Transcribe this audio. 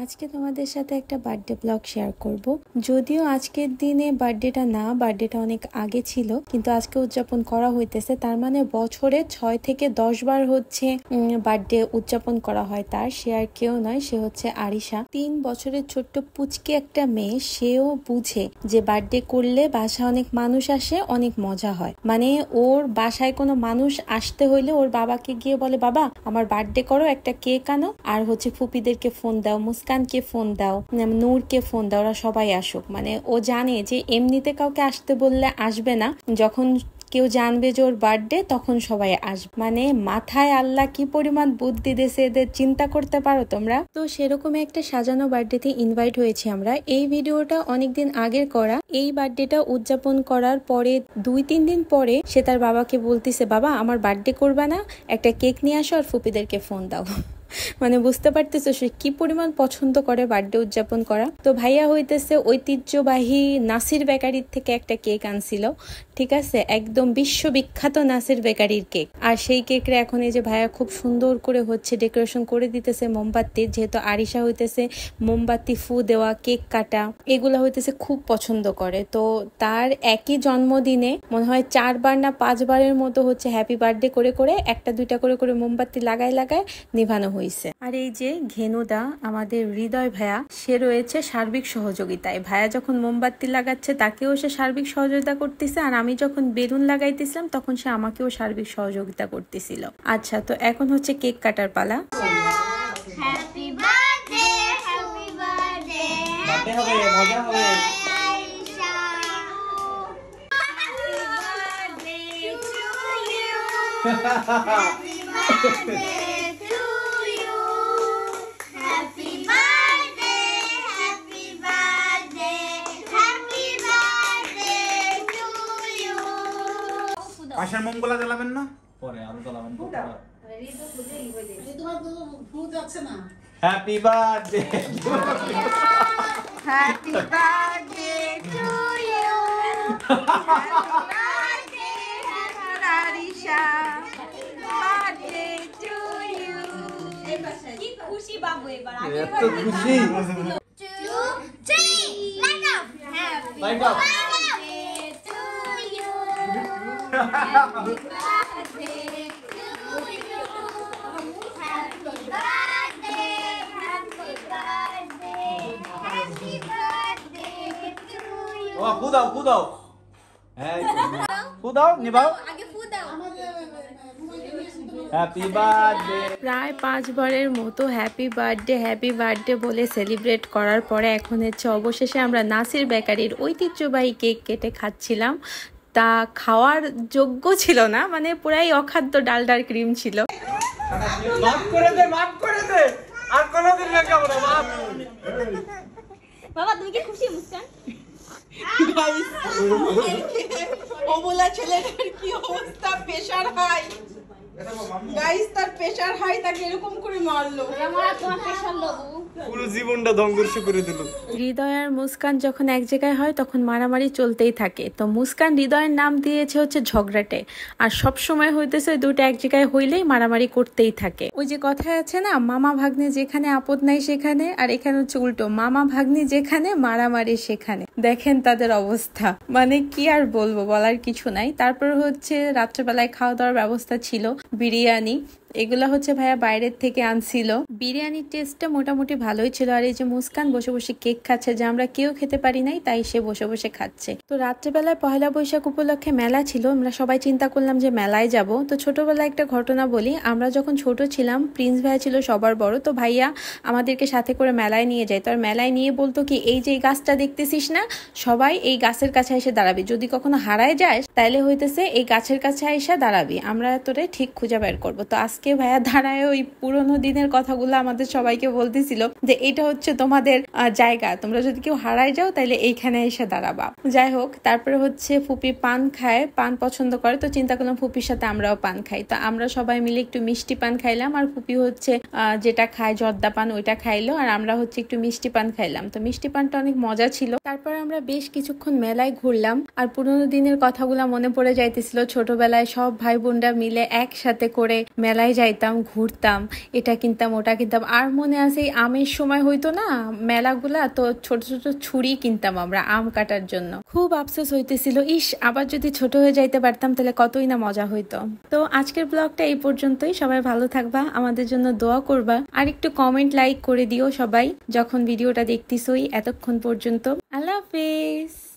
আজকে তোমাদের সাথে একটা বার্থডে ব্লগ শেয়ার করব। যদিও আজকের দিনে বার্থডেটা না, বার্থডেটা অনেক আগে ছিল, কিন্তু আজকে উদযাপন করা হইতেছে। তার মানে বছরে 6 থেকে 10 বার হচ্ছে বার্থডে উদযাপন করা হয় তার। সে আর কেউ নয়, সে হচ্ছে আরিশা। 3 বছরের ছোট্ট পুচকে একটা মেয়ে, সেও বুঝে যে বার্থডে করলে বাসায় অনেক মানুষ আসে, অনেক মজা হয়। মানে ওর বাসায় কোনো মানুষ আসতে হইলে ওর বাবাকে গিয়ে বলে, বাবা আমার বার্থডে করো, একটা কেক আনো, আর হচ্ছে ফুপিদেরকে ফোন দাও, মুস্কানকে ফোন দাও, নূরকে ফোন দাও, ওরা সবাই আসুক। মানে ও জানে যে এমনিতে কাউকে আসতে বললে আসবে না, যখন কেউ জানবে যে ওর বার্থডে তখন সবাই আসবে। মানে মাথায় আল্লাহ কি পরিমাণ বুদ্ধি দিয়েছে এদের, চিন্তা করতে পারো তোমরা? তো সেরকমই একটা সাজানো বার্থডেতে ইনভাইট হয়েছি আমরা। এই ভিডিওটা অনেকদিন আগের করা। এই বার্থডেটা উদযাপন করার পরে 2-3 দিন পরে সে তার বাবাকে বলতেছে, বাবা আমার বার্থডে করবা না, একটা কেক নিয়ে আসো আর ফুপিদেরকে ফোন দাও। মানে বুঝতে পারতেছো সে কি পরিমাণ পছন্দ করে বার্থডে উদযাপন করা। তো ভাইয়া হইতেছে ঐতিহ্যবাহী নাসির বেকারির থেকে একটা কেক আনছিল, ঠিক আছে, একদম বিশ্ববিখ্যাত নাসির বেকারির কেক। আর সেই কেকরে এখন এই যে ভাইয়া খুব সুন্দর করে হচ্ছে ডেকোরেশন করে দিতেছে মোমবাতির, যেহেতু আরিশা হইতেছে মোমবাতি ফু দেওয়া, কেক কাটা এগুলা হইতেছে খুব পছন্দ করে। তো তার একই জন্মদিনে মনে হয় 4 বার না 5 বারের মতো হচ্ছে হ্যাপি বার্থডে করে করে 1-2টা করে করে মোমবাতি লাগায় লাগায় নিভানো হয়েছে। আর এই যে ঘেনুদা আমাদের হৃদয় ভাইয়া, সে রয়েছে সার্বিক সহযোগিতায়। ভাইয়া যখন মোমবাতি লাগাচ্ছে তাকেও সে সার্বিক সহযোগিতা করতেছে, আর আমি যখন বেলুন লাগাইতেছিলাম তখন সে আমাকেও সার্বিক সহযোগিতা করতেছিল। আচ্ছা, তো এখন হচ্ছে কেক কাটার পালা। Happy birthday, happy birthday, birthday হবে, মজা হবে। Happy birthday to you. Happy birthday, happy birthday, happy birthday to you. পাশের মোমগুলা জ্বালাবেন না, পরে আরো জ্বালাবেন। Happy birthday, Happy birthday to you. Happy birthday, Arisha. Birthday to you. কি খুশি বাবু এবার, আগে এত খুশি। 2, 3, light up. Happy Light up. birthday to you. Happy birthday to you. Happy birthday, happy birthday, happy birthday to you. ও ফুদাও ফুদাও, এই ফুদাও নিবাও। আগে ফু দাও। Happy birthday. প্রায় 5 বারের মতো হ্যাপি বার্থডে বলে সেলিব্রেট করার পরে এখন হচ্ছে অবশেষে আমরা নাসির বেকারির ঐতিহ্যবাহী কেক কেটে খাচ্ছিলাম। তা খাওয়ার যোগ্য ছিল না, মানে পুরাই অখাদ্য ডালডার ক্রিম ছিল। মাফ করে দে, মাফ করে দে, আর কোনোদিন না খাবো না, মাফ। বাবা তুমি কি খুশি মুস্কান? গাইস ও বলা ছেলেটার কি অবস্থা, প্রেসার হাই। গাইস তার প্রেসার হাই, তাকে এরকম করে মারলো। আমার তোমার প্রেসার লো পুরো জীবনটা ধ্বংস করে দিল। হৃদয় আর মুস্কান যখন এক জায়গায় হয় তখন মারামারি চলতেই থাকে। তো মুস্কান হৃদয়ের নাম দিয়েছে হচ্ছে ঝগড়াটে, আর সব সময় হইতেছে দুটো এক জায়গায় হইলেই মারামারি করতেই থাকে। ওই যে কথায় আছে না, মামা ভাগ্নে যেখানে আপদ নাই সেখানে, আর এখানে হচ্ছে উল্টো, মামা ভাগ্নি যেখানে মারামারি সেখানে। দেখেন তাদের অবস্থা, মানে কি আর বলবো, বলার কিছু নাই। তারপর হচ্ছে রাত্রেবেলায় খাওয়া দাওয়ার ব্যবস্থা ছিল, বিরিয়ানি এগুলা হচ্ছে ভাইয়া বাইরের থেকে আনছিল। বিরিয়ানির টেস্টটা মোটামুটি ভালোই ছিল। আর এই যে মুস্কান বসে বসে কেক খাচ্ছে, যে আমরা কেউ খেতে পারি নাই তাই সে বসে বসে খাচ্ছে। তো রাত্রেবেলায় পহেলা বৈশাখ উপলক্ষে মেলা ছিল, আমরা সবাই চিন্তা করলাম যে মেলায় যাব। তো ছোটবেলায় একটা ঘটনা বলি, আমরা যখন ছোট ছিলাম প্রিন্স ভাইয়া ছিল সবার বড়, তো ভাইয়া আমাদেরকে সাথে করে মেলায় নিয়ে যায়। তো আর মেলায় নিয়ে বলতো কি, এই যে এই গাছটা দেখতেছিস না, সবাই এই গাছের কাছে এসে দাঁড়াবি, যদি কখনো হারায় যায় তাইলে হইতেছে এই গাছের কাছে এসে দাঁড়াবি, আমরা তোরে ঠিক খুঁজে বের করবো। তো আজকে ভাইয়া দাঁড়ায় ওই পুরোনো দিনের কথাগুলো আমাদের সবাইকে বলতেছিল যে এটা হচ্ছে তোমাদের জায়গা, তোমরা যদি কেউ হারায় যাও তাহলে এইখানে এসে দাঁড়াবা। যাই হোক, তারপরে হচ্ছে ফুপি পান খায়, পান পছন্দ করে, তো চিন্তা করলাম ফুপির সাথে আমরাও পান খাই। তো আমরা সবাই মিলে একটু মিষ্টি পান খাইলাম, আর ফুপি হচ্ছে যেটা খায় জর্দা পান ওইটা খাইলো, আর আমরা হচ্ছে একটু মিষ্টি পান খাইলাম। তো মিষ্টি পানটা অনেক মজা ছিল। তারপর আমরা বেশ কিছুক্ষণ মেলায় ঘুরলাম, আর পুরোনো দিনের কথাগুলো মনে পড়ে যাইতেছিল। ছোটবেলায় সব ভাই বোনরা মিলে একসাথে করে মেলায় যাইতাম, ঘুরতাম, এটা কিনতাম ওটা কিনতাম। আর মনে আছে এই আমের সময় হইতো না মেলাগুলা, তো ছোট ছোট ছুরি কিনতাম আমরা আম কাটার জন্য। খুব আফসোস হইতেছিল, ইস আবার যদি ছোট হয়ে যাইতে পারতাম তাহলে কতই না মজা হইতো। তো আজকের ব্লগটা এই পর্যন্তই। সবাই ভালো থাকবা, আমাদের জন্য দোয়া করবা, আর একটু কমেন্ট লাইক করে দিও সবাই যখন ভিডিওটা দেখতেছই এতক্ষণ পর্যন্ত। আল্লাহ হাফেজ।